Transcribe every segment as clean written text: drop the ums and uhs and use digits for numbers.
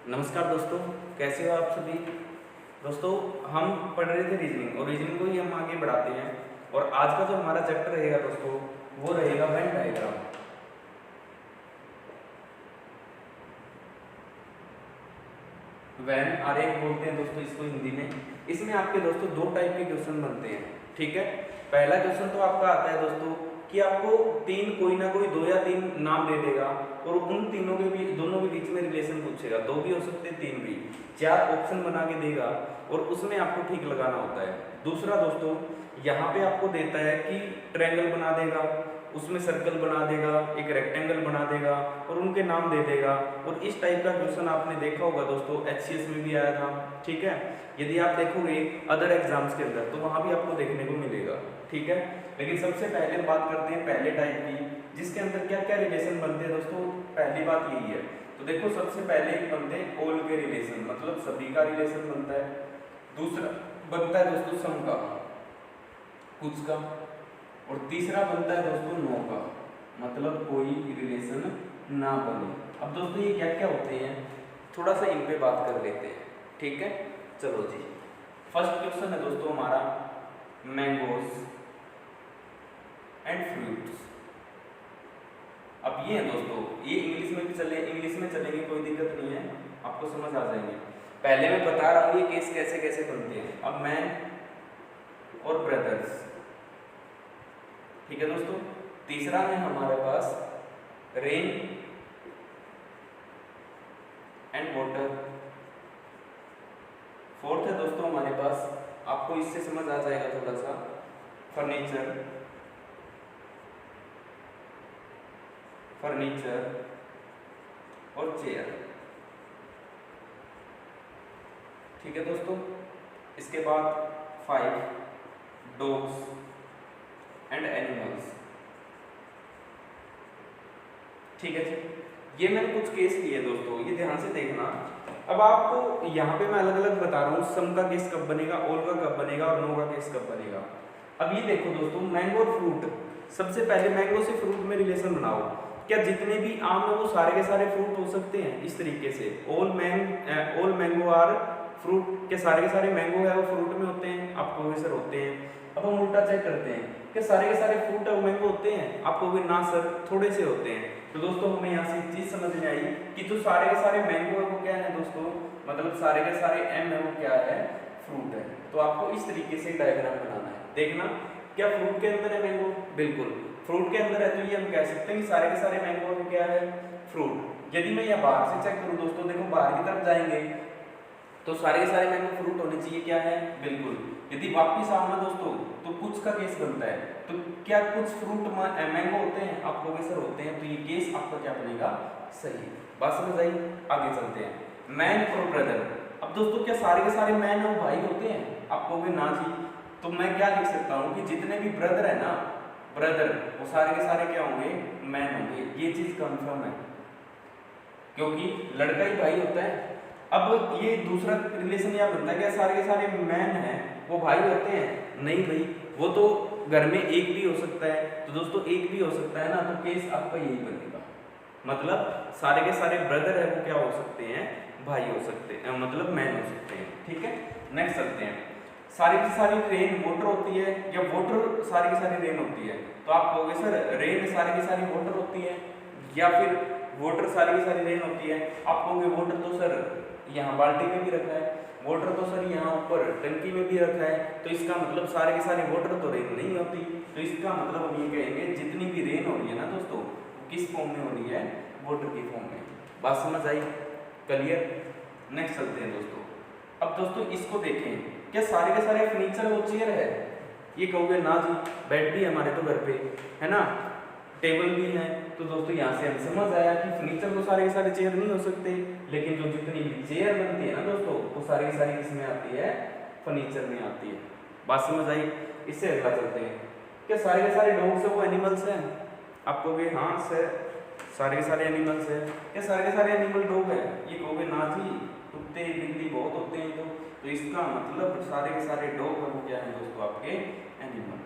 नमस्कार दोस्तों, कैसे हो आप सभी। दोस्तों, हम पढ़ रहे थे रीजनिंग और रीजनिंग को ही हम आगे बढ़ाते हैं। और आज का जो हमारा चैप्टर रहेगा दोस्तों, वो रहेगा वेन डायग्राम। वेन आरेख बोलते हैं दोस्तों इसको हिंदी में। इसमें आपके दोस्तों दो टाइप के क्वेश्चन बनते हैं, ठीक है। पहला क्वेश्चन तो आपका आता है दोस्तों कि आपको कोई ना कोई दो या तीन नाम दे देगा और उन तीनों के बीच दोनों के बीच में रिलेशन पूछेगा। दो भी हो सकते हैं, तीन भी, चार ऑप्शन बना के देगा और उसमें आपको ठीक लगाना होता है। दूसरा दोस्तों, यहाँ पे आपको देता है कि ट्रायंगल बना देगा, उसमें सर्कल बना देगा, एक रेक्टेंगल बना देगा और उनके नाम दे देगा। और इस टाइप का क्वेश्चन आपने देखा होगा दोस्तों, HCS में भी आया था, ठीक है। यदि आप देखोगे अदर एग्जाम्स के अंदर तो वहाँ भी आपको देखने को मिलेगा, ठीक है। लेकिन सबसे पहले बात करते हैं पहले टाइप की, जिसके अंदर क्या क्या रिलेशन बनते हैं दोस्तों। पहली बात यही है, तो देखो सबसे पहले बनते हैं ऑल के रिलेशन, मतलब सभी का रिलेशन बनता है। दूसरा बनता है दोस्तों सम का, कुछ का। और तीसरा बनता है दोस्तों नो का, मतलब कोई रिलेशन ना बने। अब दोस्तों ये क्या क्या होते हैं, थोड़ा सा इन पे बात कर लेते हैं, ठीक है। चलो जी, फर्स्ट क्वेश्चन है दोस्तों हमारा मैंगोज एंड फ्रूट्स। अब ये है दोस्तों, ये इंग्लिश में भी इंग्लिश में चलेंगे, कोई दिक्कत नहीं है, आपको समझ आ जाएंगे। पहले मैं बता रहा हूँ ये केस कैसे कैसे बनते हैं। अब मैन और ब्रदर्स, ठीक है दोस्तों। तीसरा है हमारे पास रेन एंड वाटर। फोर्थ है दोस्तों हमारे पास, आपको इससे समझ आ जाएगा थोड़ा सा, फर्नीचर और चेयर, ठीक है दोस्तों। इसके बाद 5 डॉग्स एंड एनिमल्स, ठीक है जी। ये मैंने कुछ केस लिए दोस्तों, ये ध्यान से देखना। अब आपको यहाँ पे मैं अलग अलग बता रहा हूँ, सम का केस कब बनेगा, ऑल का कब बनेगा और नो का केस कब बनेगा। अब ये देखो दोस्तों, मैंगो और फ्रूट। सबसे पहले मैंगो से फ्रूट में रिलेशन बनाओ। क्या जितने भी आम है वो सारे के सारे फ्रूट हो सकते हैं? इस तरीके से ऑल मैंगो आर फ्रूट, के सारे मैंगो है वो फ्रूट में होते हैं? आपको भी सर होते हैं। अब हम उल्टा चेक करते हैं कि सारे के सारे फ्रूट है वो मैंगो होते हैं? आपको भी ना सर, थोड़े से होते हैं। तो दोस्तों हमें यहाँ से एक चीज समझ में आई कि जो सारे के सारे मैंगो है वो क्या है दोस्तों, मतलब सारे के सारे एम है वो क्या है, फ्रूट है। तो आपको इस तरीके से डायग्राम बनाना है। देखना, क्या फ्रूट के अंदर है मैंगो? बिल्कुल, फ्रूट के अंदर है, तो ये हम कह सकते हैं कि सारे के सारे मैंगो में क्या है, फ्रूट। यदि मैं यहाँ बाहर से चेक करूँ दोस्तों, देखो बाहर की तरफ जाएंगे तो सारे के सारे मैंगो फ्रूट होने चाहिए, क्या है, बिल्कुल। यदि वापिस आना दोस्तों तो कुछ का केस बनता है, तो क्या कुछ फ्रूट मैंगो होते हैं? आपको भी सर होते हैं। तो ये केस आपका क्या बनेगा, सही। बात समझ आई? आगे चलते हैं, मैन और ब्रदर। अब दोस्तों क्या सारे के सारे मैन और भाई होते हैं? आपको भी ना जी। तो मैं क्या लिख सकता हूँ कि जितने भी ब्रदर है ना, ब्रदर, वो सारे के सारे क्या होंगे, मैन होंगे। ये चीज कंफर्म है, क्योंकि लड़का ही भाई होता है। अब ये दूसरा रिलेशन यह बनता है, क्या सारे के सारे मैन हैं वो भाई होते हैं? नहीं भाई, वो तो घर में एक भी हो सकता है। तो दोस्तों एक भी हो सकता है ना, तो केस आपका यही बनेगा, मतलब सारे के सारे ब्रदर है वो क्या हो सकते हैं, भाई हो सकते हैं, मतलब मैन हो सकते हैं, ठीक है। नेक्स्ट चलते हैं, सारी की सारी रेन वाटर होती है या वाटर सारी की सारी रेन होती है? तो आप कहोगे सर रेन सारी की सारी वाटर होती है या फिर वाटर सारी की सारी रेन होती है? आप कहोगे वाटर तो सर यहाँ बाल्टी में भी रखा है, वाटर तो सर यहाँ ऊपर टंकी में भी रखा है, तो इसका मतलब सारे के सारे वाटर तो रेन नहीं होती। तो इसका मतलब हम ये कहेंगे जितनी भी रेन हो रही है ना दोस्तों, किस फॉर्म में हो रही है, वाटर की फॉर्म में। बात समझ आई? क्लियर? नेक्स्ट चलते हैं दोस्तों। अब दोस्तों इसको देखें, क्या सारे के सारे फर्नीचर वो चेयर है? ये कहोगे ना जी, बेड भी हमारे तो घर पे है ना, टेबल भी है। तो दोस्तों यहाँ से हम समझ आया कि फर्नीचर तो सारे के सारे चेयर नहीं हो सकते, लेकिन जो जितनी भी चेयर बनती है ना दोस्तों, वो सारी की सारी किस में आती है, फर्नीचर में आती है। बात समझ आई? इससे अगला चलते हैं, क्या सारे के सारे डॉग्स है वो एनिमल्स हैं? आपको भी हाँ सर सारे के सारे एनिमल्स है। क्या सारे के सारे एनिमल डॉग है? ये कहोगे ना जी, कुत्ते बिल्ली बहुत होते हैं। तो इसका मतलब सारे के सारे डॉग है वो क्या है दोस्तों, आपके एनिमल।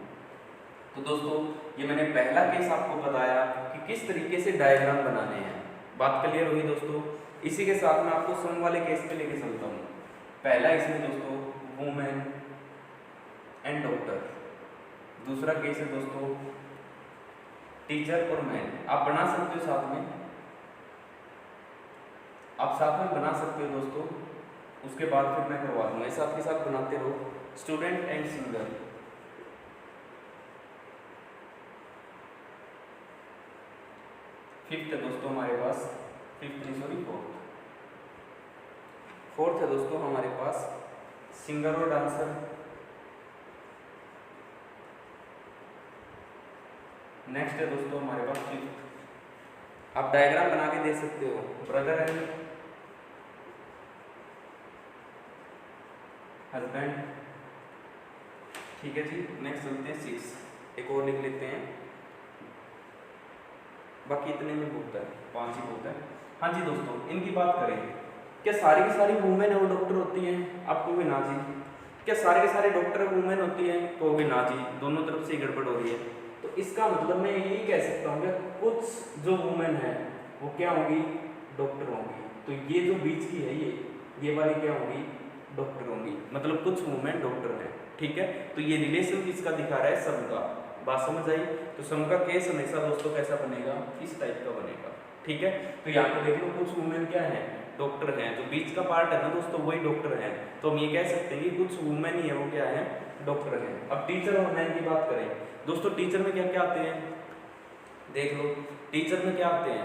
तो दोस्तों ये मैंने पहला केस आपको बताया कि किस तरीके से डायग्राम बनाने हैं। बात क्लियर होगी दोस्तों। इसी के साथ मैं आपको सम वाले केस पे लेके चलता हूँ। पहला इसमें दोस्तों वुमेन एंड डॉक्टर, दूसरा केस है दोस्तों टीचर और मैन। आप बना सकते हो साथ में, आप साथ में बना सकते हो दोस्तों, उसके बाद फिर मैं करवा दूंगा, ऐसा आपके साथ बनाते रहो। स्टूडेंट एंड सिंगर, फिफ्थ है दोस्तों हमारे पास, फिफ्थ नहीं सॉरी फोर्थ है दोस्तों हमारे पास सिंगर और डांसर। नेक्स्ट है दोस्तों हमारे पास फिफ्थ। आप डायग्राम बना के दे सकते हो, ब्रदर एंड हस्बैंड। ठीक है जी, नेक्स्ट चलते हैं सिक्स, एक और लिख लेते हैं, बाकी इतने में बहुत है, 5 ही बहुत है। हाँ जी दोस्तों, इनकी बात करें, क्या सारी की सारी वुमेन और डॉक्टर होती हैं? आप कहोगे ना जी। क्या सारे के सारे डॉक्टर वुमेन होती हैं? कहोगे ना जी, दोनों तरफ से गड़बड़ हो रही है। तो इसका मतलब मैं यही कह सकता हूँ कि कुछ जो वुमेन है वो क्या होंगी? डॉक्टर होंगी। तो ये जो बीच की है ये वाली क्या होंगी? डॉक्टर होंगी। मतलब कुछ वुमेन डॉक्टर हैं, ठीक है। तो ये रिलेशन किसका दिखा रहा है? सम का। बात समझ आई? तो सम का केस हमेशा दोस्तों कैसा बनेगा? इस टाइप का बनेगा, ठीक है। तो यहाँ पे देख लो, कुछ वुमेन क्या है? डॉक्टर हैं। जो बीच का पार्ट है ना दोस्तों, वही डॉक्टर हैं। तो हम ये कह सकते हैं कि कुछ वुमेन ही है वो क्या है? डॉक्टर हैं। अब टीचर और मैन की बात करें दोस्तों, टीचर में क्या क्या आते हैं? देख लो, टीचर में क्या आते हैं?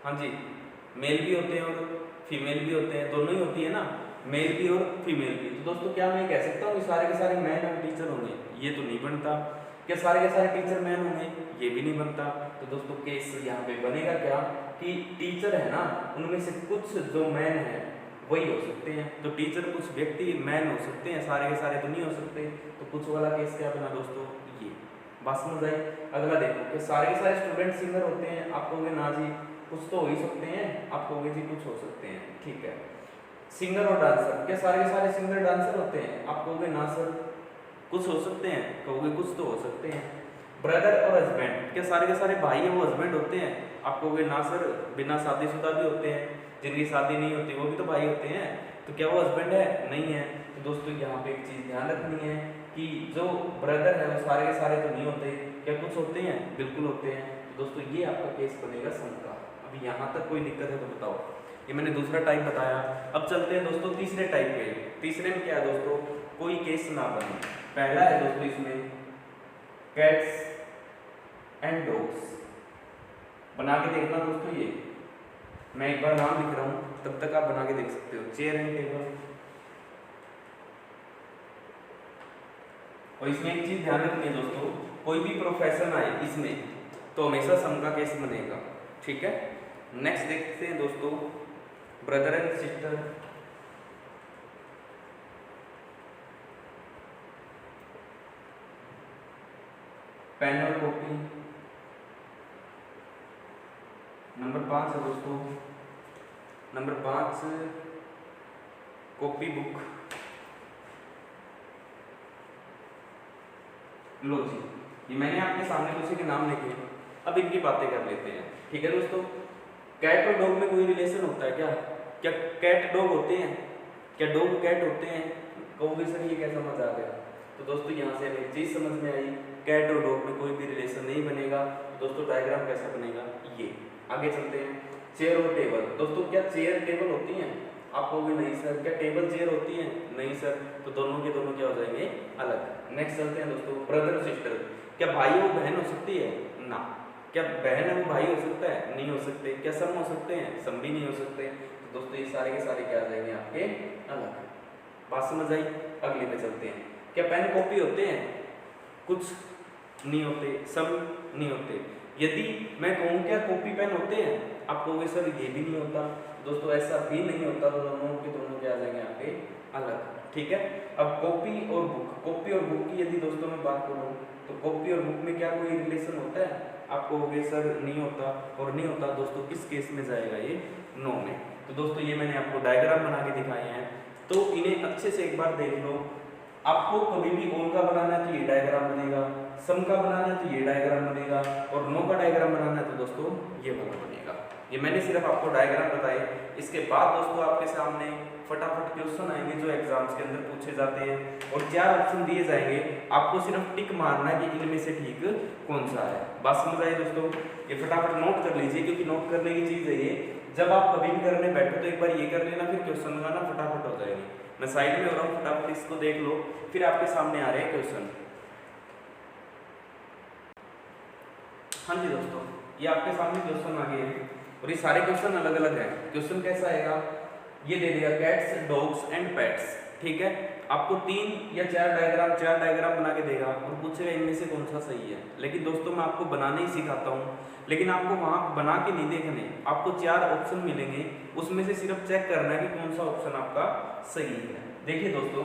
हाँ जी, मेल भी होते हैं और फीमेल भी होते हैं, दोनों ही होती है ना, मेल भी और फीमेल भी। तो दोस्तों क्या मैं कह सकता हूँ कि सारे के सारे मैन और टीचर होंगे? ये तो नहीं बनता। क्या सारे के सारे टीचर मैन होंगे? ये भी नहीं बनता। तो दोस्तों केस यहाँ पे बनेगा क्या कि टीचर है ना, उनमें से कुछ जो मैन है वही हो सकते हैं। तो टीचर कुछ व्यक्ति मैन हो सकते हैं, सारे के सारे तो नहीं हो सकते। तो कुछ वाला केस क्या बना दोस्तों? ये। बात समझ आई? अगला देखो कि सारे के सारे स्टूडेंट सिंगर होते हैं। आप कहोगे ना जी, कुछ तो हो ही सकते हैं। आप कहोगे जी कुछ हो सकते हैं, ठीक है। सिंगर और डांसर, क्या सारे के सारे सिंगर डांसर होते हैं? आप कहोगे ना सर, कुछ हो सकते हैं। कहोगे कुछ तो हो सकते हैं। ब्रदर और हस्बैंड, क्या सारे के सारे भाई है वो हस्बैंड होते हैं? आप कहोगे ना सर, बिना शादीशुदा भी होते हैं, जिनकी शादी नहीं होती वो भी तो भाई होते हैं। तो क्या वो हस्बैंड है? नहीं है। तो दोस्तों यहाँ पे एक चीज ध्यान रखनी है कि जो ब्रदर है वो सारे के सारे तो नहीं होते। क्या कुछ होते हैं? बिल्कुल होते हैं। तो दोस्तों ये आपका केस बनेगा सम का। अभी यहाँ तक कोई दिक्कत है तो बताओ। ये मैंने दूसरा टाइप बताया। अब चलते हैं दोस्तों तीसरे टाइप पे। तीसरे में क्या है दोस्तों? कोई केस ना बने। पहला है दोस्तों इसमें कैट्स एंड डॉग्स। बना के देखना दोस्तों, ये मैं एक बार नाम लिख रहा हूँ, तब तक आप बना के देख सकते हो। Chair and table. और इसमें एक चीज ध्यान रखनी है दोस्तों, कोई भी प्रोफेशन आए इसमें तो हमेशा सम का केस बनेगा, ठीक है। नेक्स्ट देखते हैं दोस्तों ब्रदर एंड सिस्टर। पेन और कॉपी। नंबर 5 है दोस्तों, नंबर 5 कॉपी बुक। लो जी, ये मैंने आपके सामने किसी के नाम लिखे। अब इनकी बातें कर लेते हैं, ठीक है दोस्तों। कैट और डॉग में कोई रिलेशन होता है क्या? क्या कैट डॉग होते हैं? क्या डॉग कैट होते हैं? कहोगे सर ये क्या समझ आ गया? तो दोस्तों यहाँ से हमें एक चीज समझ में आई, कैट और डॉग में कोई भी रिलेशन नहीं बनेगा। तो दोस्तों डायग्राम कैसा बनेगा? ये। आगे चलते हैं, चेयर और टेबल। दोस्तों क्या चेयर टेबल होती हैं? आप कहोगे नहीं सर। क्या टेबल चेयर होती हैं? नहीं सर। तो दोनों के दोनों क्या हो जाएंगे? अलग। नेक्स्ट चलते हैं दोस्तों ब्रदर सिस्टर। क्या भाई और बहन हो सकती है? ना। क्या बहन और भाई हो सकता है? नहीं हो सकते। क्या सम हो सकते हैं? सम भी नहीं हो सकते। तो दोस्तों ये सारे के सारे क्या आ जाएंगे आपके? अलग। बात समझ आई? अगले पे चलते हैं। क्या पेन कॉपी होते हैं? कुछ नहीं होते, सब नहीं होते। यदि मैं कहूँ क्या कॉपी पेन होते हैं? आप कहोगे सर ये भी नहीं होता। दोस्तों ऐसा भी नहीं होता। तो दोनों के दोनों क्या आ जाएंगे आपके? अलग, ठीक है। अब कॉपी और बुक, कॉपी और बुक की यदि दोस्तों मैं बात करूँ तो कॉपी और बुक में क्या कोई रिलेशन होता है? आप कहोगे सर नहीं होता और नहीं होता। दोस्तों किस केस में जाएगा ये? नो में। तो दोस्तों ये मैंने आपको डायग्राम बना के दिखाए हैं, तो इन्हें अच्छे से एक बार देख लो। आपको कभी भी ओल का बनाना है तो ये डायग्राम बनेगा, सम का बनाना है तो ये डायग्राम बनेगा, और नो का डायग्राम बनाना है तो दोस्तों ये वाला बनेगा। ये मैंने सिर्फ आपको डायग्राम बताए। इसके बाद दोस्तों आपके सामने फटाफट क्वेश्चन आएंगे जो एग्जाम्स के अंदर पूछे जाते हैं, और 4 ऑप्शन दिए जाएंगे, आपको सिर्फ टिक मारना है कि इनमें से ठीक कौन सा है। बात समझ आई दोस्तों? ये फटाफट नोट कर लीजिए, क्योंकि नोट करने की चीज़ है ये। जब आप कभी भी करने बैठो तो एक बार ये कर लेना, फिर क्वेश्चन लगाना फटाफट हो जाएगी। मैं साइड में हो रहा हूँ, फटाफट इसको देख लो, फिर आपके सामने आ रहे हैं क्वेश्चन। हाँ जी दोस्तों, ये आपके सामने क्वेश्चन आ गए हैं, और ये सारे क्वेश्चन अलग अलग हैं। क्वेश्चन कैसा आएगा, ये दे दिया कैट्स, डॉग्स एंड पेट्स, ठीक है। आपको 3 या 4 डायग्राम बना के देगा और पूछेगा इनमें से कौन सा सही है। लेकिन दोस्तों मैं आपको बनाने ही सिखाता हूँ, लेकिन आपको वहाँ बना के नहीं देखने, आपको 4 ऑप्शन मिलेंगे, उसमें से सिर्फ चेक करना है कि कौन सा ऑप्शन आपका सही है। देखिए दोस्तों,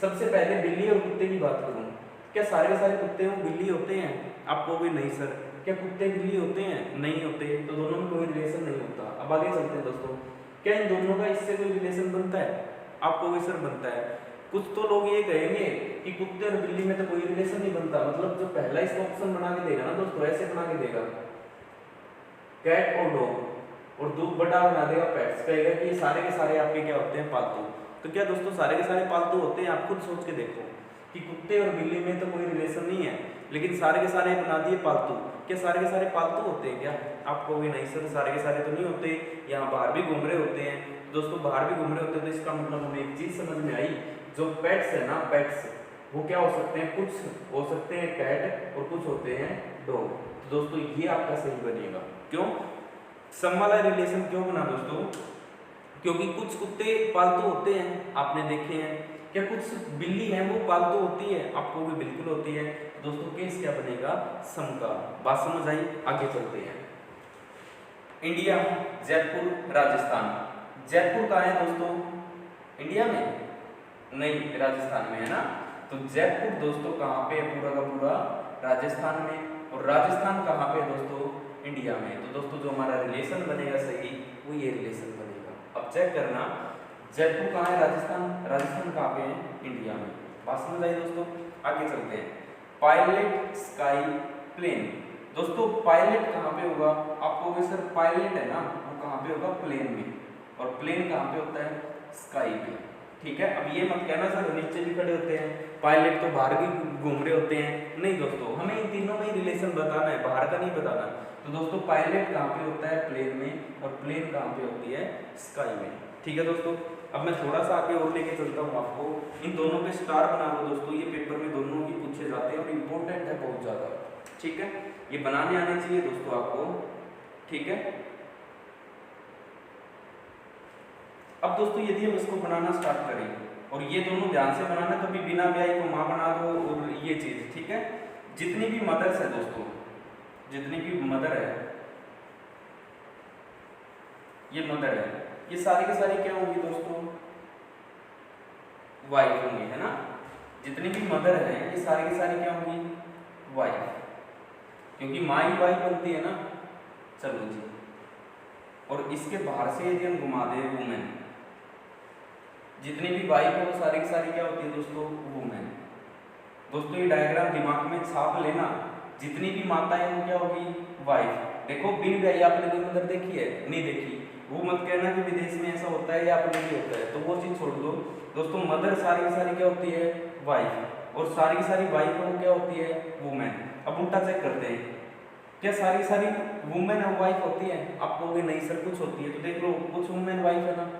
सबसे पहले बिल्ली और कुत्ते की बात करूँ, क्या सारे के सारे कुत्ते वो बिल्ली होते हैं? आप कहोगे नहीं सर, क्या कुत्ते बिल्ली होते हैं? नहीं होते, तो दोनों में कोई रिलेशन नहीं होता। अब आगे चलते हैं दोस्तों, क्या इन दोनों का इससे कोई रिलेशन बनता है? आप कहोगे सर बनता है। कुछ तो लोग ये कहेंगे कि कुत्ते और बिल्ली में तो कोई रिलेशन नहीं बनता, मतलब जो पहला इसका ऑप्शन बना के देगा ना दोस्तों, ऐसे बना के देगा कैट और डॉग, और दो बड़ा बना देगा पेट्स, कहेगा कि ये सारे के सारे आपके क्या होते हैं? पालतू। तो क्या दोस्तों सारे के सारे पालतू होते हैं? आप खुद सोच के देखो कि कुत्ते और बिल्ली में तो कोई रिलेशन नहीं है, लेकिन सारे के सारे बना दिए पालतू। क्या सारे के सारे पालतू होते हैं क्या? आप कहोगे नहीं सर, सारे के सारे तो नहीं होते, यहाँ बाहर भी घूम रहे होते हैं। दोस्तों बाहर भी घूम रहे होते हैं, तो इसका मतलब हमें एक चीज समझ में आई, जो पेट्स है ना, पेट्स वो क्या हो सकते हैं? कुछ हो सकते हैं कैट और कुछ होते हैं डॉग। तो दोस्तों ये आपका सही बनेगा। क्यों सम वाला रिलेशन क्यों बना दोस्तों? क्योंकि कुछ कुत्ते पालतू होते हैं, आपने देखे हैं। क्या कुछ बिल्ली है वो पालतू होती है? आपको भी बिल्कुल होती है। दोस्तों केस क्या बनेगा? सम का। बात समझ आई? आगे चलते हैं। इंडिया, जयपुर, राजस्थान। जयपुर कहाँ है दोस्तों? इंडिया में नहीं, राजस्थान में है ना। तो जयपुर दोस्तों कहाँ पे है? पूरा का पूरा राजस्थान में। और राजस्थान कहाँ पे है दोस्तों? इंडिया में। तो दोस्तों जो हमारा रिलेशन बनेगा सही, वो ये रिलेशन बनेगा। अब चेक करना, जयपुर कहाँ है? राजस्थान। राजस्थान कहाँ पे है? इंडिया में। बात समझ आई दोस्तों? आगे चलते हैं। Pilot, sky, plane. दोस्तों पायलट कहाँ पे होगा? आप कहोगे सर पायलट है ना, वो कहाँ पे होगा? प्लेन में। और प्लेन कहाँ पे होता है? स्काई पे। ठीक है, अब ये मत कहना सर नीचे भी खड़े होते हैं, पायलट तो बाहर भी घूम रहे होते हैं। नहीं दोस्तों, हमें इन तीनों में ही रिलेशन बताना है, बाहर का नहीं बताना। तो दोस्तों पायलट कहाँ पे होता है? प्लेन में। और प्लेन कहाँ पे होती है? स्काई में। ठीक है दोस्तों, अब मैं थोड़ा सा आगे और लेके चलता हूँ आपको। इन दोनों पे स्टार बना लो दोस्तों, ये पेपर में दोनों ही पूछे जाते हैं और इम्पोर्टेंट है बहुत ज़्यादा। ठीक है, ये बनाने आने चाहिए दोस्तों आपको। ठीक है, अब दोस्तों यदि हम इसको बनाना स्टार्ट करें, और ये दोनों ध्यान से बनाना, कभी बिना ब्याई को माँ बना दो, और ये चीज़ ठीक है। जितनी भी मदर्स है दोस्तों, जितनी भी मदर है, ये मदर है, ये सारी की सारी क्या होंगी दोस्तों? वाइफ होंगी, है ना। जितनी भी मदर है ये सारी की सारी क्या होंगी? वाइफ, क्योंकि माँ ही वाइफ बनती है ना। चलो जी, और इसके बाहर से यदि हम घुमा दें वुमेन, जितनी भी वाइफ है वो सारी की सारी क्या होती है दोस्तों? वुमेन। दोस्तों ये डायग्राम दिमाग में छाप लेना, जितनी भी माताएं वो क्या होगी? वाइफ। देखो बिन ब्याही आपने कोई मदर देखी है? नहीं देखी। वो मत कहना कि विदेश में ऐसा होता है या अपने भी होता है, तो वो चीज़ छोड़ दो दोस्तों। मदर सारी की सारी क्या होती है? वाइफ। और सारी की सारी वाइफ वो क्या होती है? वुमेन। अब उल्टा चेक करते हैं, क्या सारी सारी वुमेन और वाइफ होती है? आप कहोगे नहीं सर कुछ होती है, तो देख लो कुछ वुमेन वाइफ है ना।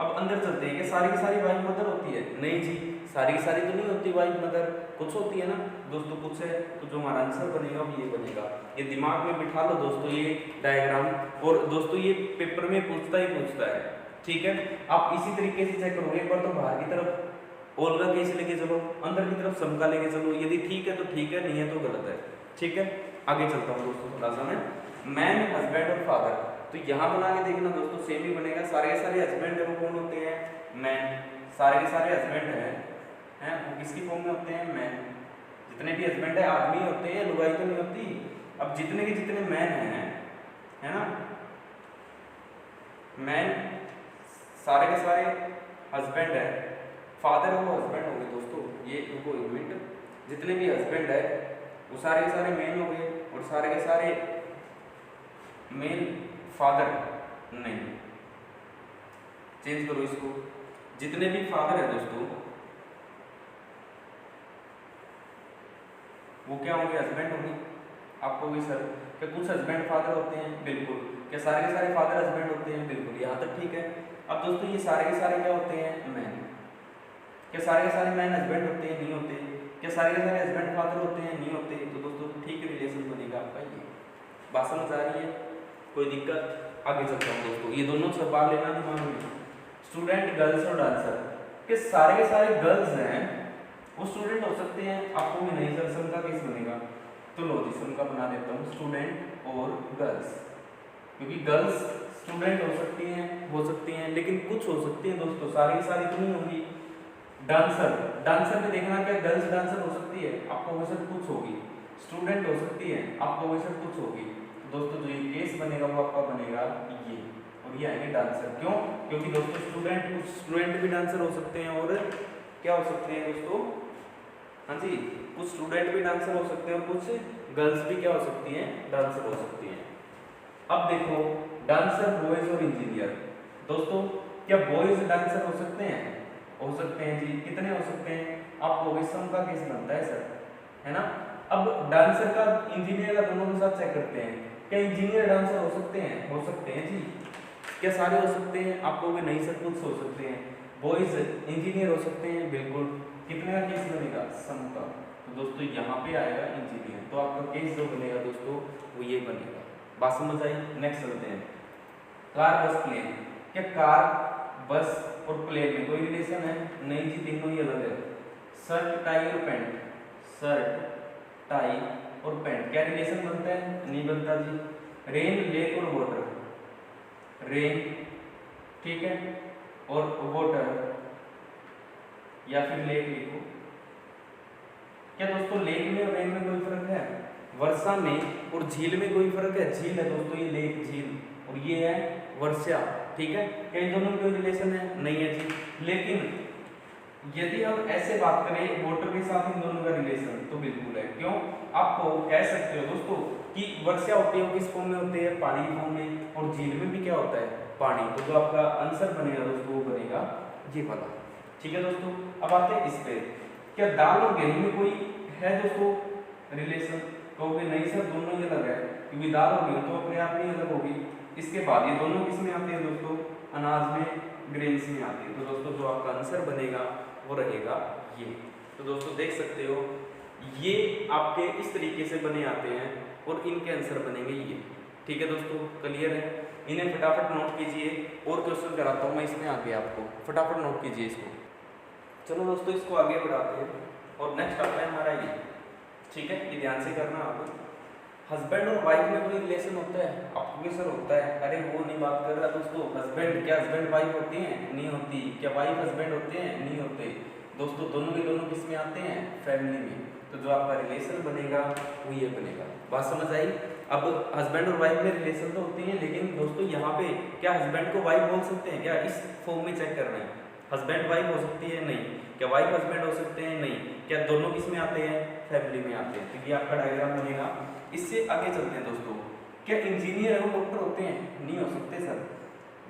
अब अंदर चलते हैं, क्या सारी की सारी वाइफ मदर होती है? नहीं जी, सारी की सारी तो नहीं होती वाइफ मदर, कुछ होती है ना दोस्तों, कुछ है। तो जो हमारा आंसर बनेगा वो ये बनेगा। ये दिमाग में बिठा लो दोस्तों ये डायग्राम, और दोस्तों ये पेपर में पूछता ही पूछता है। ठीक है, आप इसी तरीके से चेक करोगे। एक बार तो बाहर की तरफ ऑल का केस लेके चलो, अंदर की तरफ सम का लेके चलो, यदि ठीक है तो ठीक है, नहीं है तो गलत है। ठीक है, आगे चलता हूँ दोस्तों थोड़ा सा मैं। मैन, हस्बैंड और फादर, तो यहाँ बना के देखना दोस्तों सेम ही बनेगा। सारे के सारे हस्बैंड है वो कौन होते हैं? मैन। सारे के सारे हस्बैंड हैं वो किसकी फॉर्म में होते हैं? मैन। जितने भी हस्बैंड है आदमी होते हैं, लुगाई तो नहीं होती। अब जितने के जितने मैन हैं, है ना, मैन सारे के सारे हस्बैंड है। फादर वो हस्बैंड हो गए दोस्तों, ये उनको एक मिनट, जितने भी हस्बैंड है वो सारे के सारे मेन हो गए, और सारे के सारे मेन फादर नहीं, चेंज करो इसको। जितने भी फादर है दोस्तों वो क्या होंगे, हस्बैंड होंगे। आपको भी सर क्या कुछ हस्बैंड फादर होते हैं, बिल्कुल। क्या सारे के सारे फादर हस्बैंड होते हैं, बिल्कुल। यहाँ तक ठीक है। अब दोस्तों ये सारे के सारे क्या होते हैं, मैन। क्या सारे के सारे मैन हस्बैंड होते हैं, नहीं होते। क्या सारे के सारे हस्बैंड फादर होते हैं, नहीं होते। तो दोस्तों ठीक रिलेशन बनेगा आपका ये। बात समझ आ रही है, कोई दिक्कत? आगे चलता हूँ दोस्तों, ये दोनों सवाल लेना दिमाग में। स्टूडेंट गर्ल्स और डांसर, के सारे के सारे गर्ल्स हैं वो स्टूडेंट हो सकते हैं, आपको भी नहीं सर, सम का केस बनेगा। तो लो जी सम का बना देता हूँ, स्टूडेंट और गर्ल्स, क्योंकि गर्ल्स स्टूडेंट हो सकती हैं, लेकिन कुछ हो सकती हैं दोस्तों, सारी की सारी तो नहीं होंगी। डांसर, डांसर में देखना क्या गर्ल्स डांसर हो सकती है, आपको वैसे कुछ होगी। स्टूडेंट हो सकती है, आपको वैसे कुछ होगी। तो दोस्तों जो ये केस बनेगा वो आपका बनेगा ये, और ये आएंगे डांसर। क्यों? क्योंकि दोस्तों स्टूडेंट, कुछ स्टूडेंट भी डांसर हो सकते हैं, और क्या हो सकते हैं दोस्तों, हाँ जी, कुछ स्टूडेंट भी डांसर हो सकते हैं और कुछ गर्ल्स भी क्या हो सकती हैं, डांसर हो सकती हैं। अब देखो डांसर बॉयज और इंजीनियर, दोस्तों क्या बॉयज डांसर हो सकते हैं? हो सकते हैं जी। कितने हो सकते हैं? आपको सम का केस बनता है सर, है ना। अब डांसर का इंजीनियर का दोनों के साथ चेक करते हैं, क्या इंजीनियर डांसर हो सकते हैं? हो सकते हैं जी। क्या सारे हो सकते हैं? आपको भी नहीं सर, कुछ हो सकते हैं। बॉयज इंजीनियर हो सकते हैं, बिल्कुल। कितने का केस बनेगा? सम का। तो दोस्तों यहाँ पे आएगा इंजीनियर, तो आपका केस जो बनेगा दोस्तों वो ये बनेगा। बात समझ आई? नेक्स्ट चलते हैं, कार बस प्लेन। क्या कार बस और प्लेन में कोई रिलेशन है? नहीं जी, तीनों ही अलग है। शर्ट टाई और पैंट, शर्ट टाई और पैंट, क्या रिलेशन बनता है? नहीं बनता जी। रेन लेक और वाटर, रेन ठीक है और वाटर या फिर लेक लिखो। क्या दोस्तों लेक में और रेन में कोई फर्क है? वर्षा में और झील में कोई फर्क है? झील है दोस्तों ये लेक, झील, और ये है वर्षा, ठीक है। क्या इन दोनों में कोई रिलेशन है? नहीं है जी। लेकिन यदि हम ऐसे बात करें वाटर के साथ इन दोनों का रिलेशन, तो बिल्कुल है। क्यों? आपको कह सकते हो दोस्तों कि वर्षा होती है वो किस फॉर्म में होती है? पानी फॉर्म में, और झील में भी क्या होता है? पानी। तो जो आपका आंसर बनेगा दोस्तों वो बनेगा ये वाला, ठीक है दोस्तों। अब आते हैं इस पे, क्या दाल और गेहूं में कोई है दोस्तों रिलेशन? कहोगे नहीं सर दोनों ही अलग है, क्योंकि दाल और गेहूं तो अपने आप में अलग होगी। इसके बाद ये दोनों किस में आते हैं दोस्तों? अनाज में, ग्रेन्स में आते हैं। तो दोस्तों जो आपका आंसर बनेगा वो रहेगा ये। तो दोस्तों देख सकते हो ये आपके इस तरीके से बने आते हैं और इनके आंसर बनेंगे ये, ठीक है दोस्तों। क्लियर है? इन्हें फटाफट नोट कीजिए, और क्वेश्चन कराता हूँ मैं इसमें आगे आपको, फटाफट नोट कीजिए इसको। चलो दोस्तों इसको आगे बढ़ाते हैं, और नेक्स्ट आता है हमारा ये, ठीक है। ये ध्यान से करना आप। हस्बैंड और वाइफ में कोई रिलेशन होता है? आपको भी सर होता है। अरे वो नहीं बात कर रहा दोस्तों, हस्बैंड, क्या हस्बैंड वाइफ होती हैं? नहीं होती। क्या वाइफ हस्बैंड होते हैं? नहीं होते दोस्तों। दोनों के दोनों किस में आते हैं? फैमिली में। तो जो आपका रिलेशन बनेगा वो ये बनेगा। बात समझ आई? अब हस्बैंड और वाइफ में रिलेशन तो होती है, लेकिन दोस्तों यहाँ पे क्या हस्बैंड को वाइफ बोल सकते हैं? क्या इस फॉर्म में चेक करना है। हस्बैंड वाइफ हो सकती है? नहीं। क्या वाइफ हस्बैंड हो सकते हैं? नहीं। क्या दोनों किस में आते हैं? फैमिली में आते हैं। तो ये आपका डायग्राम बनेगा। इससे आगे चलते हैं दोस्तों, क्या इंजीनियर एवं डॉक्टर होते हैं? नहीं हो सकते सर,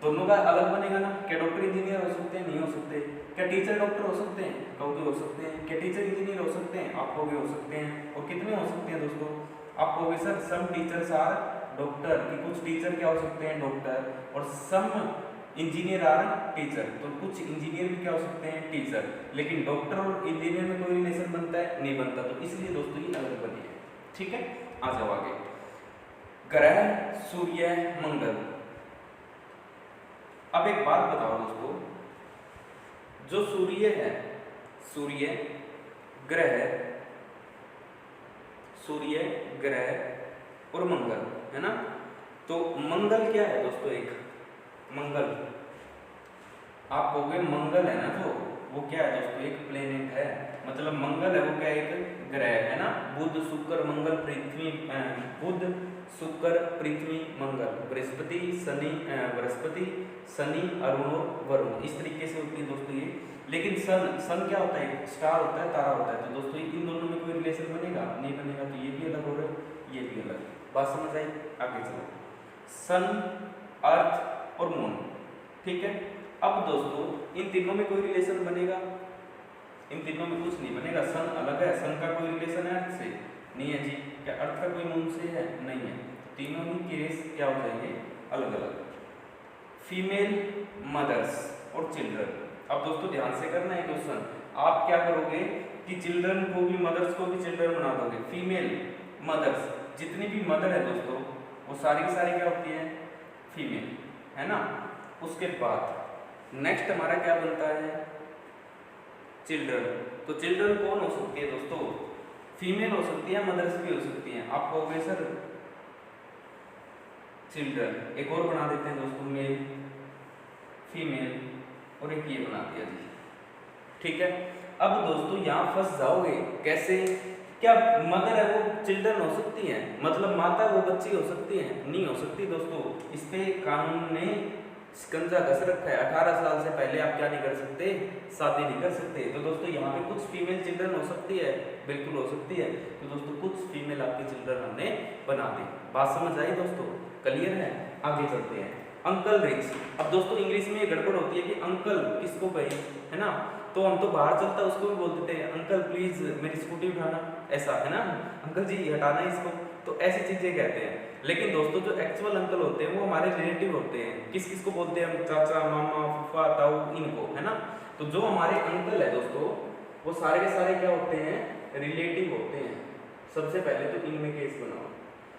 दोनों का अलग बनेगा ना। क्या डॉक्टर इंजीनियर हो सकते हैं? नहीं हो सकते। क्या टीचर डॉक्टर हो सकते हैं? कहोगे हो सकते हैं। क्या टीचर इंजीनियर हो सकते हैं? आपको भी हो सकते हैं। और कितने हो सकते हैं दोस्तों? आपको भी sir some teachers are doctor, कि कुछ टीचर क्या हो सकते हैं? डॉक्टर। और सम इंजीनियर आर टीचर, तो कुछ इंजीनियर भी क्या हो सकते हैं? टीचर। लेकिन डॉक्टर और इंजीनियर में कोई रिलेशन बनता है? नहीं बनता। तो इसलिए दोस्तों ये अलग बनी है, ठीक है। आ जाओ आगे, ग्रह सूर्य मंगल। अब एक बात बताओ दोस्तों, जो सूर्य है, सूर्य ग्रह, सूर्य ग्रह और मंगल है ना। तो मंगल क्या है दोस्तों? एक मंगल, आप कहोगे मंगल है ना जो, वो क्या है दोस्तों? एक प्लेनेट है। मतलब मंगल है वो क्या? एक ग्रह है ना। बुध शुक्र मंगल पृथ्वी, बुध शुक्र पृथ्वी मंगल, बृहस्पति शनि अरुण और वरुण, इस तरीके से होती है दोस्तों ये। लेकिन सन क्या होता है? स्टार होता है, तारा होता है। तो दोस्तों इन दोनों में कोई रिलेशन बनेगा? नहीं बनेगा। तो ये भी अलग हो रहा है, ये भी अलग। बात समझ आई? आगे चलो, सन अर्थ और मून। ठीक है, अब दोस्तों इन तीनों में कोई रिलेशन बनेगा? इन तीनों में कुछ नहीं बनेगा। सन अलग है, सन का कोई रिलेशन है अर्थ से? नहीं है जी। क्या अर्थ का कोई मून से है? नहीं है। तीनों ही केस क्या हो जाएंगे? अलग अलग। फीमेल मदर्स और चिल्ड्रन। अब दोस्तों ध्यान से करना है क्वेश्चन। आप क्या करोगे कि चिल्ड्रन को भी मदर्स को भी चिल्ड्रन बना दोगे। फीमेल मदर्स, जितनी भी मदर है दोस्तों वो सारी की सारी क्या होती है? फीमेल, है ना। उसके बाद नेक्स्ट हमारा क्या बनता है? चिल्ड्रन। तो चिल्ड्रन कौन हो सकती है दोस्तों? फीमेल हो सकती है, मदर्स भी हो सकती हैं। आप कहोगे सर चिल्ड्रन, एक और बना देते हैं दोस्तों, मेल फीमेल, और एक ये बना दिया जी। ठीक है, अब दोस्तों यहाँ फंस जाओगे कैसे? क्या मदर है वो चिल्ड्रन हो सकती है? मतलब माता वो बच्ची हो सकती है? नहीं हो सकती दोस्तों। इस पे कानून ने शिकंजा कस रखा है। 18 साल से पहले आप क्या नहीं कर सकते? शादी नहीं कर सकते। तो दोस्तों यहाँ पे कुछ फीमेल चिल्ड्रन हो सकती है, बिल्कुल हो सकती है। तो दोस्तों कुछ फीमेल आपके चिल्ड्रन हमने बना दी। बात समझ आई दोस्तों? क्लियर है? आगे चलते हैं। Uncle rich. अब दोस्तों इंग्लिश में ये गड़बड़ होती है कि अंकल किसको कहें, है ना। तो हम तो बाहर चलता है उसको भी बोल देते हैं अंकल प्लीज मेरी स्कूटी उठाना, ऐसा है ना, अंकल जी हटाना इसको। तो ऐसी चीजें कहते हैं। लेकिन दोस्तों जो एक्चुअल अंकल होते हैं वो हमारे रिलेटिव होते हैं। किस किस को बोलते हैं हम? चाचा, मामा, फूफा, ताऊ, इनको, है ना। तो जो हमारे अंकल है दोस्तों वो सारे के सारे क्या होते हैं? रिलेटिव होते हैं। सबसे पहले तो इनमें केस बनाओ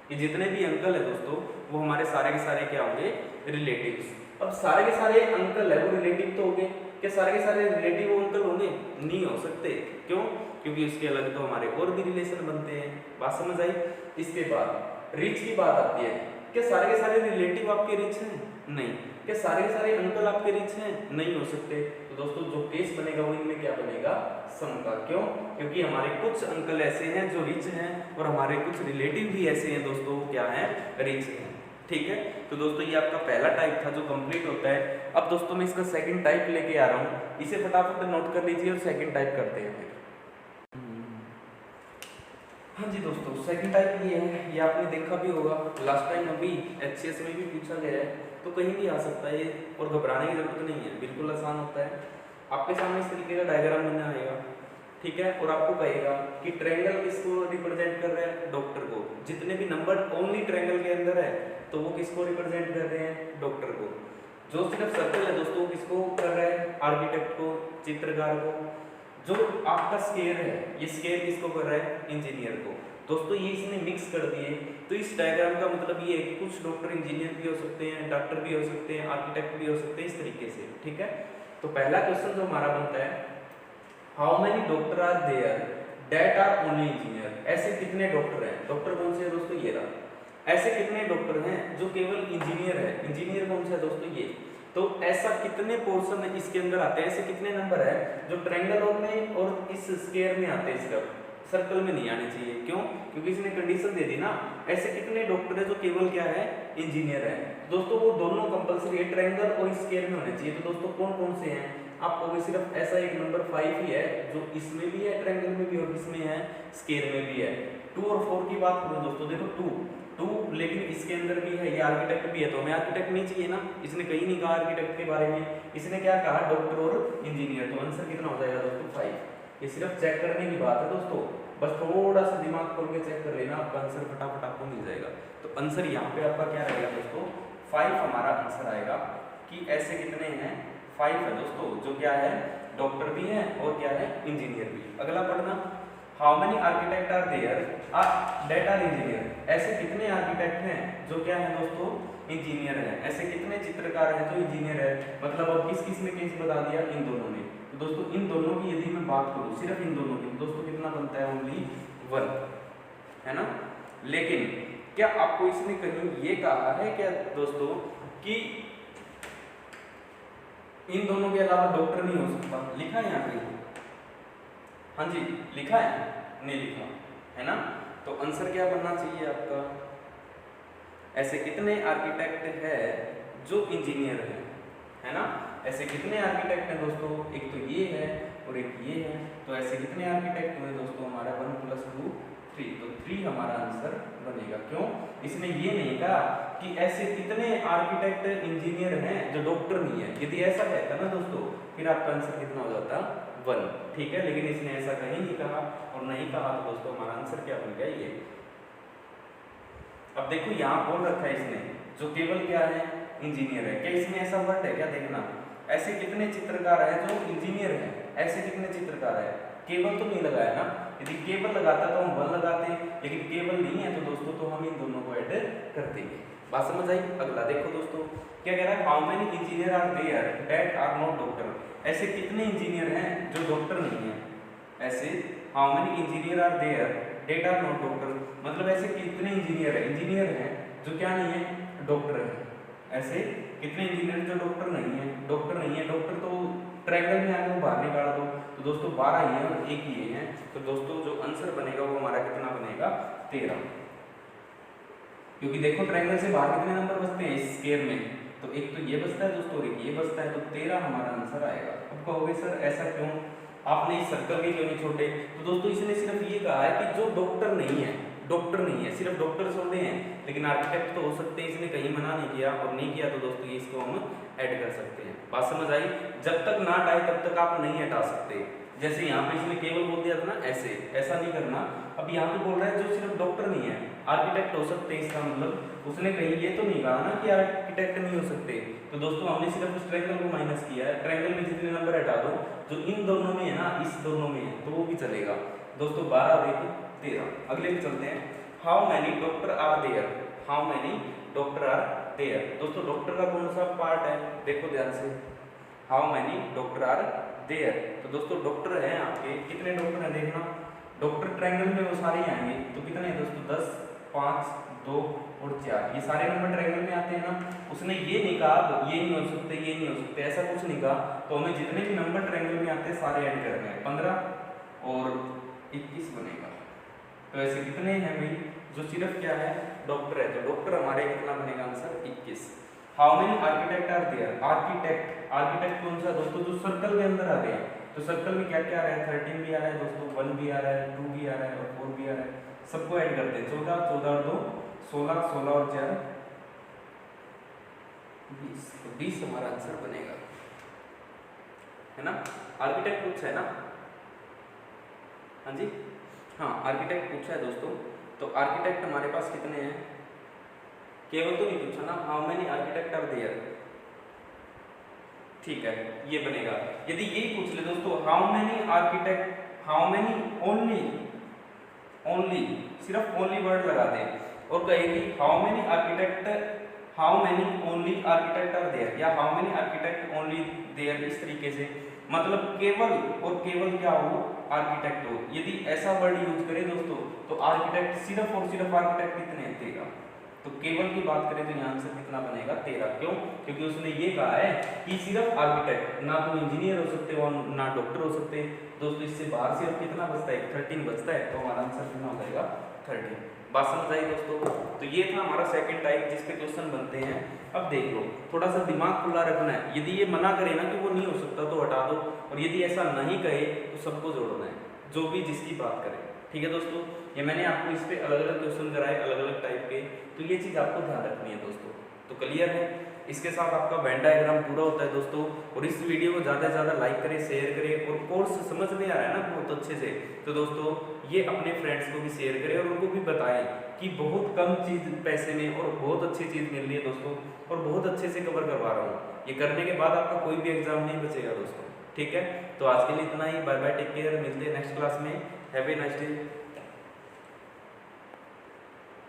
कि जितने भी अंकल है दोस्तों वो हमारे सारे के सारे क्या होंगे? रिलेटिव्स। अब सारे के सारे अंकल है वो रिलेटिव तो होंगे। क्या सारे के सारे रिलेटिव अंकल होंगे? नहीं हो सकते। क्यों? क्योंकि उसके अलग तो हमारे और भी रिलेशन बनते हैं। बात समझ आई? इसके बाद रिच की बात आती है। क्या सारे के सारे रिलेटिव आपके रिच हैं? नहीं। क्या सारे के सारे अंकल आपके रिच हैं? नहीं हो सकते। तो दोस्तों जो केस बनेगा वो इनमें क्या बनेगा? सम का। क्यों? क्योंकि हमारे कुछ अंकल ऐसे हैं जो रिच हैं और हमारे कुछ रिलेटिव भी ऐसे हैं दोस्तों क्या है? रिच हैं। ठीक है, तो दोस्तों ये आपका पहला टाइप था जो कंप्लीट होता है। अब दोस्तों मैं इसका सेकंड टाइप लेके आ रहा हूँ, इसे फटाफट नोट कर लीजिए और सेकंड टाइप करते हैं फिर। हाँ जी दोस्तों, सेकंड टाइप ये है, ये आपने देखा भी होगा लास्ट टाइम अभी HCS में भी पूछा गया है, तो कहीं भी आ सकता है ये, और घबराने की जरूरत नहीं है, बिल्कुल आसान होता है। आपके सामने इस तरीके का डायग्राम बना आएगा, ठीक है, और आपको कहेगा कि ट्रायंगल किसको रिप्रेजेंट कर रहा है? डॉक्टर को। जितने भी नंबर ओनली ट्रायंगल के अंदर है तो वो किसको रिप्रेजेंट कर रहे हैं? डॉक्टर को। जो सिर्फ सर्कल है दोस्तों किसको कर रहा है? आर्किटेक्ट को, चित्रकार को। जो आपका स्केयर है, ये स्केयर किसको कर रहा है? इंजीनियर को। दोस्तों ये इसने मिक्स कर दिए, तो इस डायग्राम का मतलब ये है कि कुछ डॉक्टर इंजीनियर भी हो सकते हैं, डॉक्टर भी हो सकते हैं, आर्किटेक्ट भी हो सकते हैं, इस तरीके से। ठीक है, तो पहला क्वेश्चन जो हमारा बनता है, how many doctor are there that are only engineer? ऐसे कितने डॉक्टर हैं? डॉक्टर कौन से है दोस्तों? ये रहा। ऐसे कितने डॉक्टर हैं जो केवल इंजीनियर है? इंजीनियर कौन सा है दोस्तों? ये। तो ऐसा कितने पोर्शन इसके अंदर आते हैं? ऐसे कितने नंबर है जो ट्रायंगल में और इस स्क्वायर में आते हैं? इसका सर्कल में नहीं आने चाहिए। क्यों? क्योंकि इसने कंडीशन दे दी ना, ऐसे कितने डॉक्टर है जो केवल क्या है? इंजीनियर है। दोस्तों वो दोनों कंपलसरी है, ट्रायंगल और स्क्वायर में होने चाहिए। तो दोस्तों कौन कौन से हैं? आपको भी सिर्फ ऐसा एक नंबर 5 ही है जो इसमें भी है, ट्रायंगल में भी, और इसमें है, स्क्वायर में भी है। 2 और 4 की बात करूं दोस्तों, देखो 2, लेकिन इसके अंदर भी है, ये आर्किटेक्ट भी है, तो हमें आर्किटेक्ट नहीं चाहिए ना, इसने कहीं नहीं कहा आर्किटेक्ट के बारे में, इसने क्या कहा? डॉक्टर और इंजीनियर। तो आंसर कितना हो जाएगा दोस्तों? 5। ये सिर्फ चेक करने की बात है दोस्तों, बस थोड़ा सा दिमाग खोल के चेक कर लेना, आपका आंसर फटाफट आपको मिल जाएगा। तो आंसर यहाँ पे आपका क्या रहेगा दोस्तों? 5 हमारा आंसर आएगा। कि ऐसे कितने हैं? 5 है दोस्तों, जो क्या है? डॉक्टर भी है और क्या है? इंजीनियर भी। अगला पढ़ना, how many architect are there that are engineer? ऐसे कितने आर्किटेक्ट हैं जो क्या है दोस्तों? इंजीनियर है। ऐसे कितने चित्रकार हैं जो इंजीनियर है? मतलब अब किस किस में केस बता दिया? इन दोनों में। तो दोस्तों इन दोनों की यदि मैं बात करूं, सिर्फ इन दोनों की, दोस्तों कितना बनता है? ओनली 1, है ना। लेकिन क्या आपको इसने कहीं ये कहा है क्या दोस्तों कि इन दोनों के अलावा डॉक्टर नहीं हो सकता? लिखा है यहाँ पे? हाँ जी लिखा है? नहीं लिखा है ना। तो आंसर क्या बनना चाहिए आपका? ऐसे कितने आर्किटेक्ट है जो इंजीनियर है ना। ऐसे कितने आर्किटेक्ट हैं दोस्तों? एक तो ये है और एक ये है। तो ऐसे कितने आर्किटेक्ट हुए दोस्तों? हमारा 1 + 2 3, तो 3 हमारा आंसर बनेगा। क्यों? इसने ये नहीं कहा कि ऐसे कितने आर्किटेक्ट इंजीनियर हैं जो डॉक्टर नहीं है। यदि ऐसा कहता ना दोस्तों, फिर आपका आंसर कितना हो जाता? 1। ठीक है, लेकिन इसने ऐसा कहीं नहीं कहा, और नहीं कहा तो दोस्तों हमारा आंसर क्या बन गया? ये। अब देखो यहाँ बोल रखा है इसने, जो केवल क्या है? इंजीनियर है। क्या इसमें ऐसा वर्ड है क्या? देखना, ऐसे कितने चित्रकार है जो इंजीनियर है? ऐसे कितने चित्रकार है? केवल तो नहीं लगाया ना। यदि केवल लगाता तो हम 1 लगाते, लेकिन केवल नहीं है तो दोस्तों तो हम इन दोनों को ऐड कर देंगे। बात समझ आई? अगला देखो दोस्तों क्या कह रहा है? How many engineer are there that are not doctor. ऐसे कितने इंजीनियर हैं जो डॉक्टर नहीं है? ऐसे how many engineer are there that are not doctor, मतलब ऐसे कितने इंजीनियर है? इंजीनियर हैं जो क्या नहीं है? डॉक्टर है। ऐसे कितने इंजीनियर जो डॉक्टर नहीं है? डॉक्टर नहीं है। डॉक्टर तो ट्रायंगल में आगे बाहर निकाल दो, तो दोस्तों 12 ही है और एक ही है। तो दोस्तों जो आंसर बनेगा वो हमारा कितना बनेगा? 13। क्योंकि देखो ट्रायंगल से बाहर कितने नंबर बचते हैं इस स्क्वायर में? तो एक तो ये बचता है दोस्तों, एक ये बचता है, तो 13 हमारा आंसर आएगा। अब कहोगे सर ऐसा क्यों? आपने इस सर्कल के क्यों नहीं छोटे? तो दोस्तों इसने सिर्फ ये कहा है कि जो डॉक्टर नहीं है, डॉक्टर नहीं है, सिर्फ डॉक्टर छोड़े हैं, लेकिन आर्किटेक्ट तो हो सकते हैं। इसने कहीं मना नहीं किया, और नहीं किया तो दोस्तों ये इसको हम ऐड कर सकते हैं। बात समझ आई? जब तक नाट आए तब तक आप नहीं हटा सकते। जैसे यहाँ पे इसने केवल बोल दिया था ना, ऐसे, ऐसा नहीं करना। अब यहाँ पे बोल रहा है जो सिर्फ डॉक्टर नहीं है, आर्किटेक्ट हो सकते हैं। इसका मतलब उसने कहीं ये तो नहीं कहा ना कि आर्किटेक्ट नहीं हो सकते। तो दोस्तों हमने सिर्फ उस ट्रायंगल को माइनस किया है। ट्रायंगल में जितने नंबर हटा दो जो इन दोनों में है ना, इस दोनों में है, तो वो भी चलेगा दोस्तों। 12 और 1 13। अगले पे चलते हैं। How many doctor are there? How many doctor are there? दोस्तों डॉक्टर का कौन सा पार्ट है? देखो ध्यान से, how many doctor are there. तो दोस्तों डॉक्टर हैं आपके, कितने डॉक्टर हैं? देखना, डॉक्टर ट्रायंगल में वो सारे ही आएंगे, तो कितने हैं दोस्तों? 10, 5, 2 और 4, ये सारे नंबर ट्रायंगल में आते हैं ना। उसने ये नहीं कहा ये नहीं हो सकते, ये नहीं हो सकते, ऐसा कुछ नहीं कहा। तो हमें जितने भी नंबर ट्रायंगल में आते हैं सारे ऐड करने हैं। 15 और 21 बनेगा। तो ऐसे कितने हैं भाई जो सिर्फ क्या है? डॉक्टर है। तो डॉक्टर हमारे कितना बनेगा answer? 21। How many architect are there? Architect, architect कौन सा दोस्तों? जो सर्कल के अंदर आ रहे हैं। तो सर्कल में क्या क्या आ रहा है? 13 भी आ रहा है दोस्तों, 1 भी आ रहा है, 2 भी आ रहा है और 4 भी आ रहा है। सबको ऐड करते हैं। 14, 14 और 2 16, 16 और 4 20। तो 20 हमारा आंसर बनेगा, है ना? आर्किटेक्ट पूछा है ना? हाँ जी, हाँ आर्किटेक्ट पूछा है दोस्तों। तो आर्किटेक्ट हमारे पास कितने हैं? केवल तो नहीं पूछा ना, how many architect are there. ठीक है, ये बनेगा। यदि यही पूछ ले दोस्तों, how many architect, how many only, only सिर्फ ओनली वर्ड लगा दे और कहेगी how many architect, how many only architect are there, या how many architect only there, इस तरीके से। मतलब केवल और केवल क्या हो? आर्किटेक्ट हो। यदि ऐसा वर्ड यूज करें दोस्तों तो आर्किटेक्ट सिर्फ और सिर्फ आर्किटेक्ट कितने हैं? 13। तो केवल की बात करें तो यहाँ आंसर कितना बनेगा? 13। क्यों? क्योंकि उसने ये कहा है कि सिर्फ आर्किटेक्ट, ना तो इंजीनियर हो सकते हो ना डॉक्टर हो सकते। दोस्तों इससे बाहर सिर्फ कितना बचता है? 13 बचता है। तो हमारा आंसर कितना हो जाएगा? 13। बात समझ आई दोस्तों? तो ये था हमारा सेकंड टाइप जिसपे क्वेश्चन बनते हैं। अब देख लो, थोड़ा सा दिमाग खुला रखना है। यदि ये मना करे ना कि वो नहीं हो सकता तो हटा दो, और यदि ऐसा नहीं कहे तो सबको जोड़ना है, जो भी जिसकी बात करे। ठीक है दोस्तों, ये मैंने आपको इस पे अलग अलग क्वेश्चन कराए अलग अलग टाइप के, तो ये चीज़ आपको ध्यान रखनी है दोस्तों। तो क्लियर है? इसके साथ आपका वेन डायग्राम पूरा होता है दोस्तों। और इस वीडियो को ज़्यादा से ज़्यादा लाइक करें, शेयर करें, और कोर्स समझ में आ रहा है ना बहुत अच्छे से, तो दोस्तों ये अपने फ्रेंड्स को भी शेयर करें और उनको भी बताएं कि बहुत कम चीज़ पैसे में और बहुत अच्छी चीज़ मिल रही है दोस्तों, और बहुत अच्छे से कवर करवा रहा हूँ। ये करने के बाद आपका कोई भी एग्जाम नहीं बचेगा दोस्तों। ठीक है, तो आज के लिए इतना ही। बाय बाय, टेक केयर, मिलते हैं नेक्स्ट क्लास में। Have a nice day.